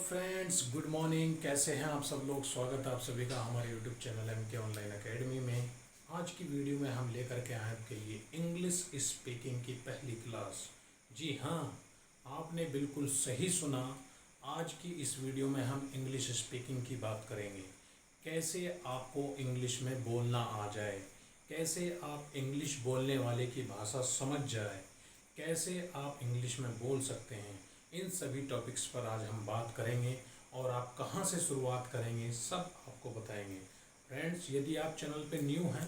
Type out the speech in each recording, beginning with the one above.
Friends, good morning. कैसे हैं आप सब लोग? स्वागत है आप सभी का हमारे YouTube channel MK online academy में। आज की वीडियो में हम लेकर के आए आपके लिए इंग्लिश स्पीकिंग की पहली क्लास। जी हाँ, आपने बिल्कुल सही सुना। आज की इस वीडियो में हम इंग्लिश स्पीकिंग की बात करेंगे। कैसे आपको इंग्लिश में बोलना आ जाए, कैसे आप इंग्लिश बोलने वाले की भाषा समझ जाए, कैसे आप इंग्लिश में बोल सकते हैं, इन सभी टॉपिक्स पर आज हम बात करेंगे। और आप कहां से शुरुआत करेंगे सब आपको बताएंगे। फ्रेंड्स, यदि आप चैनल पे न्यू हैं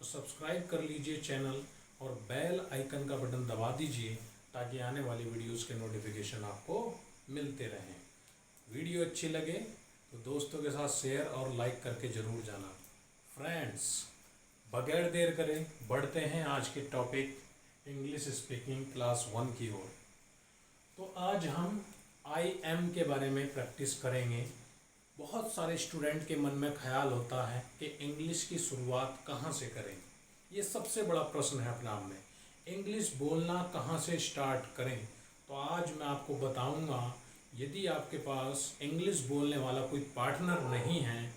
तो सब्सक्राइब कर लीजिए चैनल और बेल आइकन का बटन दबा दीजिए ताकि आने वाली वीडियोस के नोटिफिकेशन आपको मिलते रहें। वीडियो अच्छी लगे तो दोस्तों के साथ शेयर और लाइक करके ज़रूर जाना। फ्रेंड्स, बगैर देर करें बढ़ते हैं आज के टॉपिक इंग्लिश स्पीकिंग क्लास 1 की ओर। तो आज हम आई एम के बारे में प्रैक्टिस करेंगे। बहुत सारे स्टूडेंट के मन में ख्याल होता है कि इंग्लिश की शुरुआत कहाँ से करें। ये सबसे बड़ा प्रश्न है अपने आप में। इंग्लिश बोलना कहाँ से स्टार्ट करें? तो आज मैं आपको बताऊंगा। यदि आपके पास इंग्लिश बोलने वाला कोई पार्टनर नहीं है,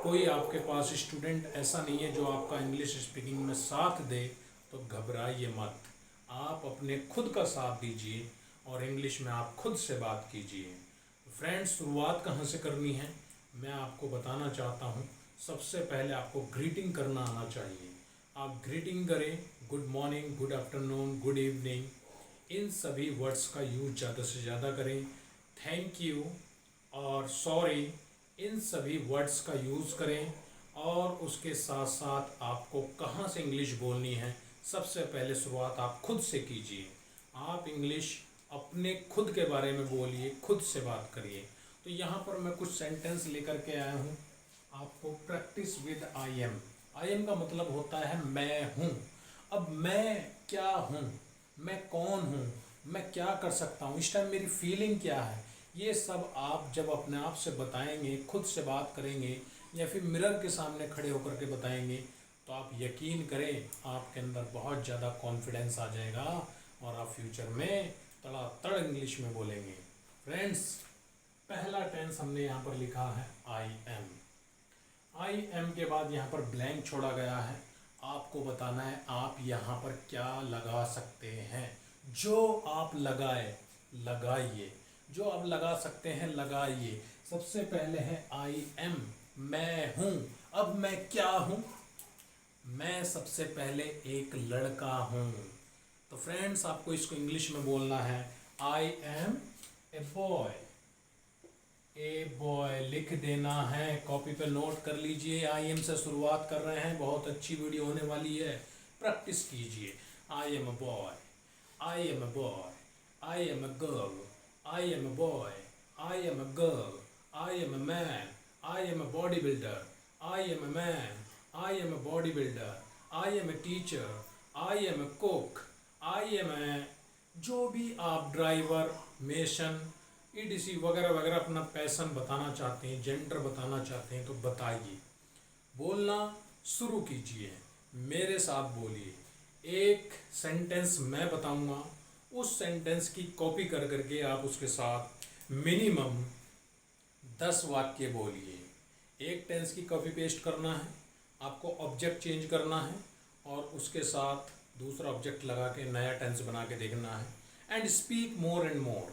कोई आपके पास स्टूडेंट ऐसा नहीं है जो आपका इंग्लिश स्पीकिंग में साथ दे, तो घबराइए मत। आप अपने खुद का साथ दीजिए और इंग्लिश में आप खुद से बात कीजिए। फ्रेंड्स, शुरुआत कहाँ से करनी है मैं आपको बताना चाहता हूँ। सबसे पहले आपको ग्रीटिंग करना आना चाहिए। आप ग्रीटिंग करें, good morning, good afternoon, good evening, इन सभी वर्ड्स का यूज ज़्यादा से ज़्यादा करें। थैंक यू और सॉरी, इन सभी वर्ड्स का यूज़ करें। और उसके साथ साथ आपको कहाँ से इंग्लिश बोलनी है, सबसे पहले शुरुआत आप खुद से कीजिए। आप इंग्लिश अपने खुद के बारे में बोलिए, खुद से बात करिए। तो यहाँ पर मैं कुछ सेंटेंस लेकर के आया हूँ आपको। Practice with I am. I am का मतलब होता है मैं हूँ। अब मैं क्या हूँ, मैं कौन हूँ, मैं क्या कर सकता हूँ, इस टाइम मेरी फीलिंग क्या है, ये सब आप जब अपने आप से बताएंगे, खुद से बात करेंगे या फिर मिरर के सामने खड़े होकर के बताएंगे, तो आप यकीन करें आपके अंदर बहुत ज़्यादा कॉन्फिडेंस आ जाएगा और आप फ्यूचर में तड़ातड़ इंग्लिश में बोलेंगे। फ्रेंड्स, पहला टेंस हमने यहाँ पर लिखा है आई एम। आई एम के बाद यहाँ पर ब्लैंक छोड़ा गया है। आपको बताना है आप यहाँ पर क्या लगा सकते हैं। जो आप लगाइए, जो आप लगा सकते हैं लगाइए। सबसे पहले है आई एम, मैं हूँ। अब मैं क्या हूँ? मैं सबसे पहले एक लड़का हूँ। तो फ्रेंड्स, आपको इसको इंग्लिश में बोलना है I am a boy. A boy लिख देना है, कॉपी पे नोट कर लीजिए। आई एम से शुरुआत कर रहे हैं, बहुत अच्छी वीडियो होने वाली है, प्रैक्टिस कीजिए। I am a boy, I am a boy, I am a girl, I am a boy, I am a girl, I am a man, I am a body builder, I am a man, I am a body builder, I am a teacher, I am a cook, I am a, जो भी आप driver, mason, EDC वगैरह वगैरह अपना passion बताना चाहते हैं, gender बताना चाहते हैं, तो बताइए। बोलना शुरू कीजिए, मेरे साथ बोलिए। एक सेंटेंस मैं बताऊंगा, उस सेंटेंस की कॉपी कर करके आप उसके साथ मिनिमम 10 वाक्य बोलिए। एक टेंस की कॉपी पेस्ट करना है, आपको ऑब्जेक्ट चेंज करना है और उसके साथ दूसरा ऑब्जेक्ट लगा के नया टेंस बना के देखना है। And speak more and more,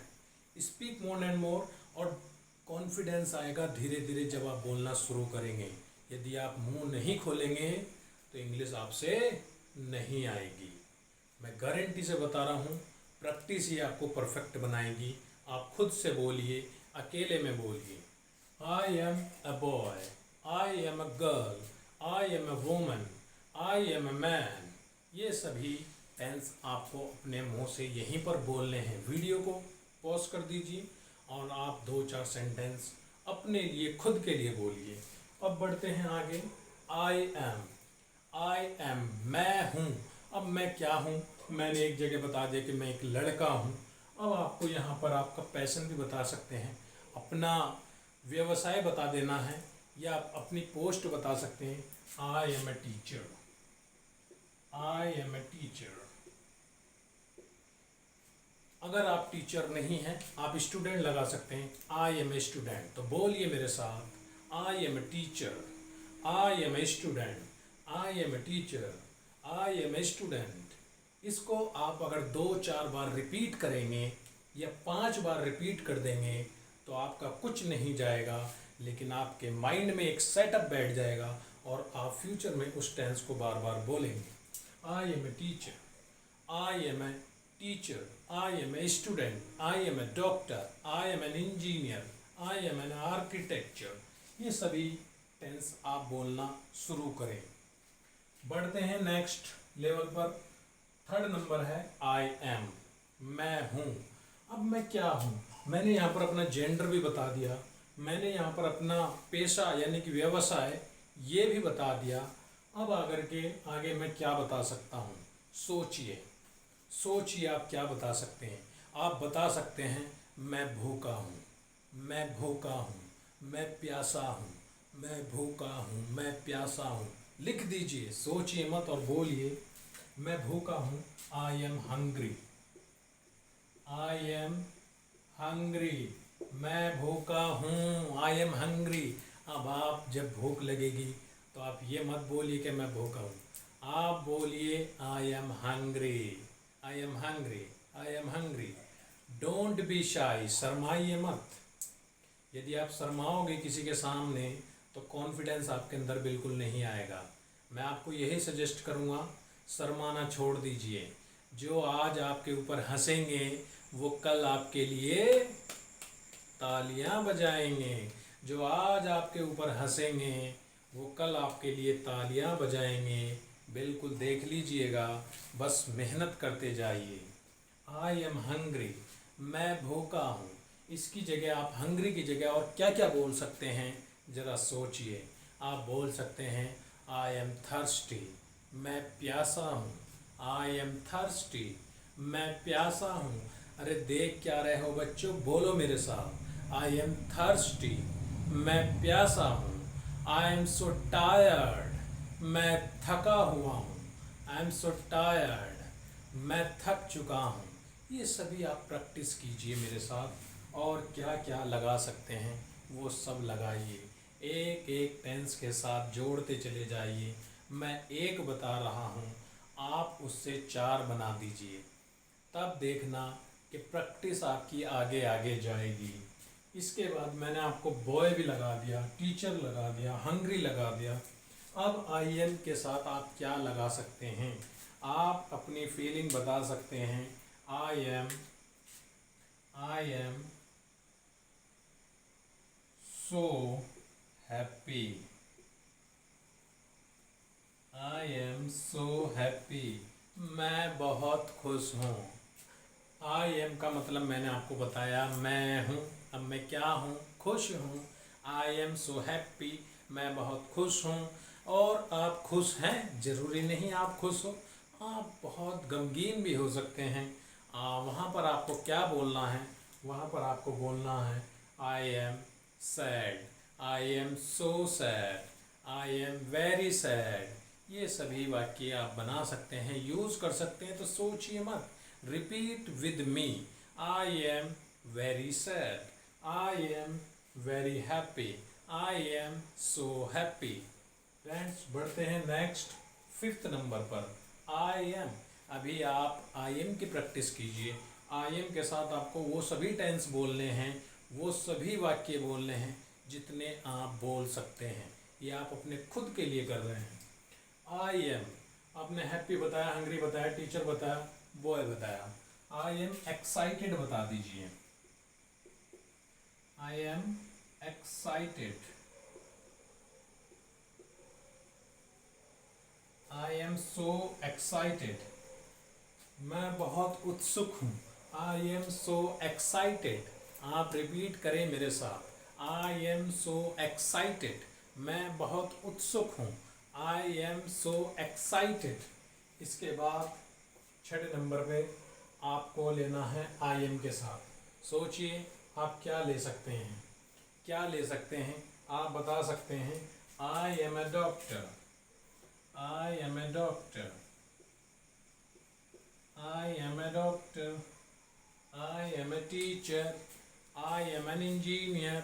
speak more and more. और कॉन्फिडेंस आएगा धीरे धीरे जब आप बोलना शुरू करेंगे। यदि आप मुंह नहीं खोलेंगे तो इंग्लिश आपसे नहीं आएगी। मैं गारंटी से बता रहा हूँ, प्रैक्टिस ही आपको परफेक्ट बनाएगी। आप खुद से बोलिए, अकेले में बोलिए। I am a boy, I am a girl, I am a woman, I am a man. ये सभी टेंस आपको अपने मुंह से यहीं पर बोलने हैं। वीडियो को पॉज कर दीजिए और आप 2-4 सेंटेंस अपने लिए, खुद के लिए बोलिए। अब बढ़ते हैं आगे। आई एम, आई एम, मैं हूँ। अब मैं क्या हूँ? मैंने एक जगह बता दिया कि मैं एक लड़का हूँ। अब आपको यहाँ पर आपका पैशन भी बता सकते हैं, अपना व्यवसाय बता देना है या आप अपनी पोस्ट बता सकते हैं। I am a teacher, I am a teacher. अगर आप टीचर नहीं हैं, आप स्टूडेंट लगा सकते हैं। आई एम ए स्टूडेंट, तो बोलिए मेरे साथ, I am a teacher, I am a student, I am a teacher, I am a student. इसको आप अगर 2-4 बार रिपीट करेंगे या 5 बार रिपीट कर देंगे तो आपका कुछ नहीं जाएगा, लेकिन आपके माइंड में एक सेटअप बैठ जाएगा और आप फ्यूचर में उस टेंस को बार बार बोलेंगे। I am a teacher, I am a teacher, I am a student, I am a doctor, I am an engineer, I am an architecture। ये सभी टेंस आप बोलना शुरू करें। बढ़ते हैं नेक्स्ट लेवल पर। थर्ड नंबर है आई एम, मैं हूँ। अब मैं क्या हूँ? मैंने यहाँ पर अपना जेंडर भी बता दिया, मैंने यहाँ पर अपना पेशा यानी कि व्यवसाय ये भी बता दिया। अब आकर के आगे मैं क्या बता सकता हूँ? सोचिए, सोचिए आप क्या बता सकते हैं। आप बता सकते हैं मैं भूखा हूँ, मैं भूखा हूँ, मैं प्यासा हूँ, मैं भूखा हूँ, मैं प्यासा हूँ। लिख दीजिए, सोचिए मत और बोलिए। मैं भूखा हूँ, आई am hungry, I am hungry. मैं भूखा हूँ, आई एम हंग्री। अब आप जब भूख लगेगी तो आप ये मत बोलिए कि मैं भूखा हूँ, आप बोलिए I am hungry, I am hungry, I am hungry. Don't be shy, शर्माइए मत। यदि आप शर्माओगे किसी के सामने तो कॉन्फिडेंस आपके अंदर बिल्कुल नहीं आएगा। मैं आपको यही सजेस्ट करूँगा, शर्माना छोड़ दीजिए। जो आज आपके ऊपर हंसेंगे वो कल आपके लिए तालियां बजाएंगे। जो आज आपके ऊपर हंसेंगे वो कल आपके लिए तालियां बजाएंगे। बिल्कुल देख लीजिएगा, बस मेहनत करते जाइए। आई एम हंग्री, मैं भूखा हूँ। इसकी जगह आप हंग्री की जगह और क्या क्या बोल सकते हैं ज़रा सोचिए। आप बोल सकते हैं आई एम थर्स्टी, मैं प्यासा हूँ। आई एम थर्स्टी, मैं प्यासा हूँ। अरे देख क्या रहे हो बच्चों, बोलो मेरे साथ। आई एम थर्स्टी, मैं प्यासा हूँ। आई एम सो टायर्ड, मैं थका हुआ हूँ। आई एम सो टायर्ड, मैं थक चुका हूँ। ये सभी आप प्रैक्टिस कीजिए मेरे साथ और क्या क्या लगा सकते हैं वो सब लगाइए। एक एक टेंस के साथ जोड़ते चले जाइए। मैं एक बता रहा हूँ, आप उससे 4 बना दीजिए। तब देखना कि प्रैक्टिस आपकी आगे आगे जाएगी। इसके बाद मैंने आपको बॉय भी लगा दिया, टीचर लगा दिया, हंग्री लगा दिया। अब आई एम के साथ आप क्या लगा सकते हैं? आप अपनी फीलिंग बता सकते हैं। I am so happy, I am so happy, मैं बहुत खुश हूँ। आई एम का मतलब मैंने आपको बताया, मैं हूँ। अब मैं क्या हूँ? खुश हूँ। आई एम सो हैप्पी, मैं बहुत खुश हूँ। और आप खुश हैं, ज़रूरी नहीं आप खुश हो, आप बहुत गमगीन भी हो सकते हैं। वहाँ पर आपको क्या बोलना है? वहाँ पर आपको बोलना है I am sad, I am so sad, I am very sad. ये सभी वाक्य आप बना सकते हैं, यूज़ कर सकते हैं। तो सोचिए मत, repeat with me. I am very sad, I am very happy, I am so happy. Friends बढ़ते हैं नेक्स्ट 5th नंबर पर, आई एम। अभी आप आई एम की प्रैक्टिस कीजिए। आई एम के साथ आपको वो सभी टेंस बोलने हैं, वो सभी वाक्य बोलने हैं जितने आप बोल सकते हैं। ये आप अपने खुद के लिए कर रहे हैं। आई एम, आपने हैप्पी बताया, हंग्री बताया, टीचर बताया, बॉय बताया। आई एम एक्साइटेड बता दीजिए। I am excited, I am so excited, मैं बहुत उत्सुक हूँ। आई एम सो एक्साइटेड, आप रिपीट करें मेरे साथ। आई एम सो एक्साइटेड, मैं बहुत उत्सुक हूँ। I am so excited. इसके बाद 6 नंबर पे आपको लेना है आई एम के साथ। सोचिए आप क्या ले सकते हैं, क्या ले सकते हैं? आप बता सकते हैं I am a doctor, I am a doctor, I am a doctor, I am a teacher. I am an engineer.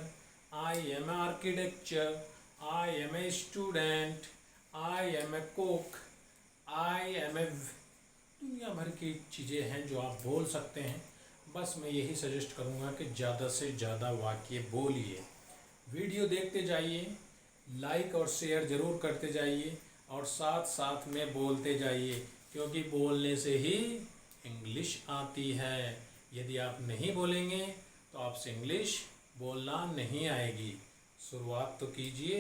I am an architecture. I am a student. I am a cook. I am a दुनिया भर की चीज़ें हैं जो आप बोल सकते हैं। बस मैं यही सजेस्ट करूँगा कि ज़्यादा से ज़्यादा वाक्य बोलिए। वीडियो देखते जाइए, लाइक और शेयर ज़रूर करते जाइए और साथ साथ में बोलते जाइए, क्योंकि बोलने से ही इंग्लिश आती है। यदि आप नहीं बोलेंगे तो आपसे इंग्लिश बोलना नहीं आएगी। शुरुआत तो कीजिए।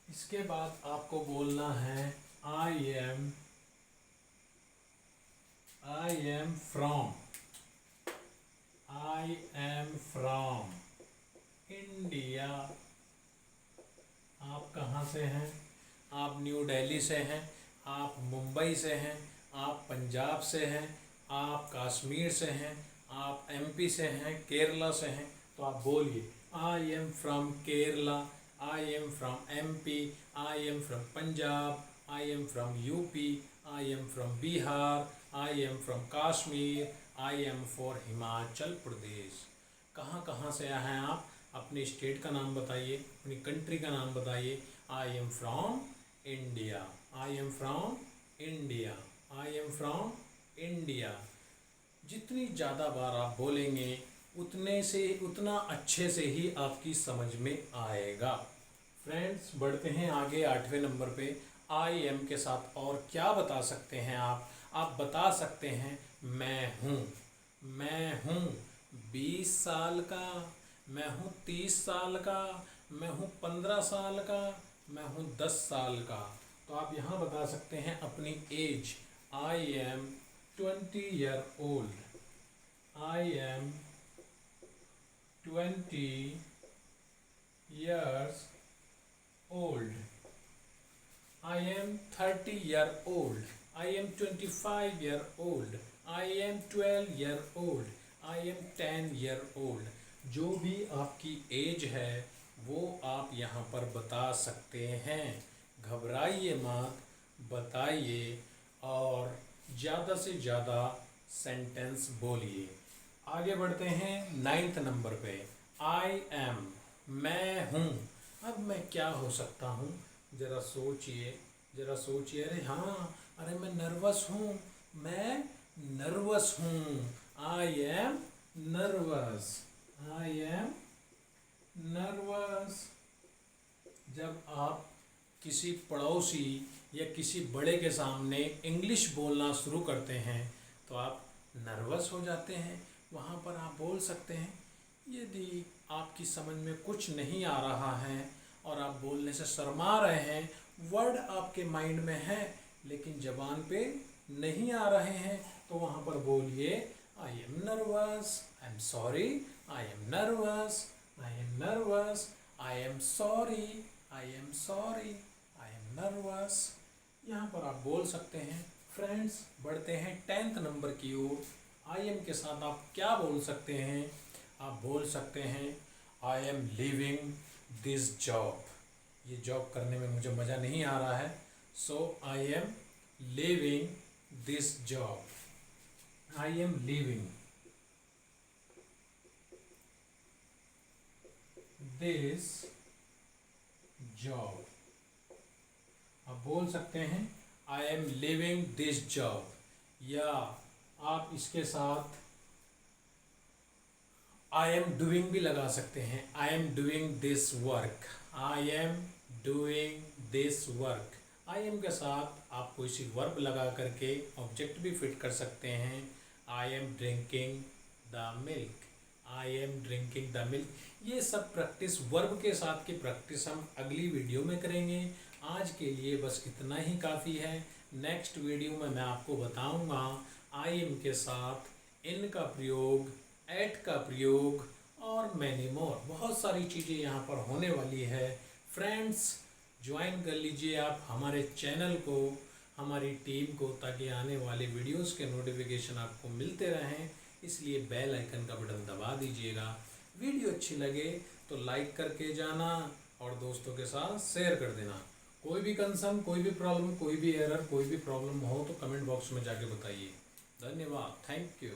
इसके बाद आपको बोलना है आई एम फ्रॉम इंडिया। आप कहाँ से हैं? आप न्यू दिल्ली से हैं, आप मुंबई से हैं, आप पंजाब से हैं, आप कश्मीर से हैं, आप एमपी से हैं, केरला से हैं। तो आप बोलिए I am from Kerala, I am from MP, I am from Punjab, I am from UP, I am from Bihar, I am from Kashmir, I am for Himachal Pradesh. कहाँ कहाँ से आए हैं आप? अपने स्टेट का नाम बताइए, अपनी कंट्री का नाम बताइए। आई am from India, I am from India, I am from India. जितनी ज़्यादा बार आप बोलेंगे उतना अच्छे से ही आपकी समझ में आएगा। फ्रेंड्स, बढ़ते हैं आगे 8वें नंबर पे। आई एम के साथ और क्या बता सकते हैं आप? आप बता सकते हैं मैं हूँ 20 साल का, मैं हूँ 30 साल का, मैं हूँ 15 साल का, मैं हूँ 10 साल का। तो आप यहाँ बता सकते हैं अपनी age. I am 20 year old, I am 20 years old, I am 30 year old, I am 25 year old, I am 12 year old, I am 10 year old। जो भी आपकी एज है वो आप यहाँ पर बता सकते हैं। घबराइए मत, बताइए और ज़्यादा से ज़्यादा सेंटेंस बोलिए। आगे बढ़ते हैं 9th नंबर पे। आई एम, मैं हूँ। अब मैं क्या हो सकता हूँ? ज़रा सोचिए, ज़रा सोचिए। अरे हाँ, अरे मैं नर्वस हूँ, मैं नर्वस हूँ। I am nervous, I am nervous. जब आप किसी पड़ोसी या किसी बड़े के सामने इंग्लिश बोलना शुरू करते हैं तो आप नर्वस हो जाते हैं। वहाँ पर आप बोल सकते हैं। यदि आपकी समझ में कुछ नहीं आ रहा है और आप बोलने से शर्मा रहे हैं, वर्ड आपके माइंड में है लेकिन ज़बान पे नहीं आ रहे हैं, तो वहाँ पर बोलिए I M nervous, I am sorry, I am nervous, I am nervous, I am sorry, I am sorry, I am nervous. यहाँ पर आप बोल सकते हैं। फ्रेंड्स, बढ़ते हैं 10th नंबर की ओर। आई एम के साथ आप क्या बोल सकते हैं? आप बोल सकते हैं I am leaving this job. ये जॉब करने में मुझे मज़ा नहीं आ रहा है, so I am leaving this job, I am leaving this job. आप बोल सकते हैं I am leaving this job, या आप इसके साथ आई एम डूइंग भी लगा सकते हैं। I am doing this work, I am doing this work. I am के साथ आप कोई सी वर्ब लगा करके ऑब्जेक्ट भी फिट कर सकते हैं। I am drinking the milk, I am drinking the milk. ये सब प्रैक्टिस, वर्ब के साथ की प्रैक्टिस हम अगली वीडियो में करेंगे। आज के लिए बस इतना ही काफ़ी है। नेक्स्ट वीडियो में मैं आपको बताऊंगा आई एम के साथ इन का प्रयोग, एट का प्रयोग और मैनी मोर। बहुत सारी चीज़ें यहाँ पर होने वाली है। फ्रेंड्स, ज्वाइन कर लीजिए आप हमारे चैनल को, हमारी टीम को, ताकि आने वाले वीडियोस के नोटिफिकेशन आपको मिलते रहें। इसलिए बेल आइकन का बटन दबा दीजिएगा। वीडियो अच्छी लगे तो लाइक करके जाना और दोस्तों के साथ शेयर कर देना। कोई भी कंसर्न, कोई भी प्रॉब्लम, कोई भी एरर, कोई भी प्रॉब्लम हो तो कमेंट बॉक्स में जाके बताइए। धन्यवाद, थैंक यू।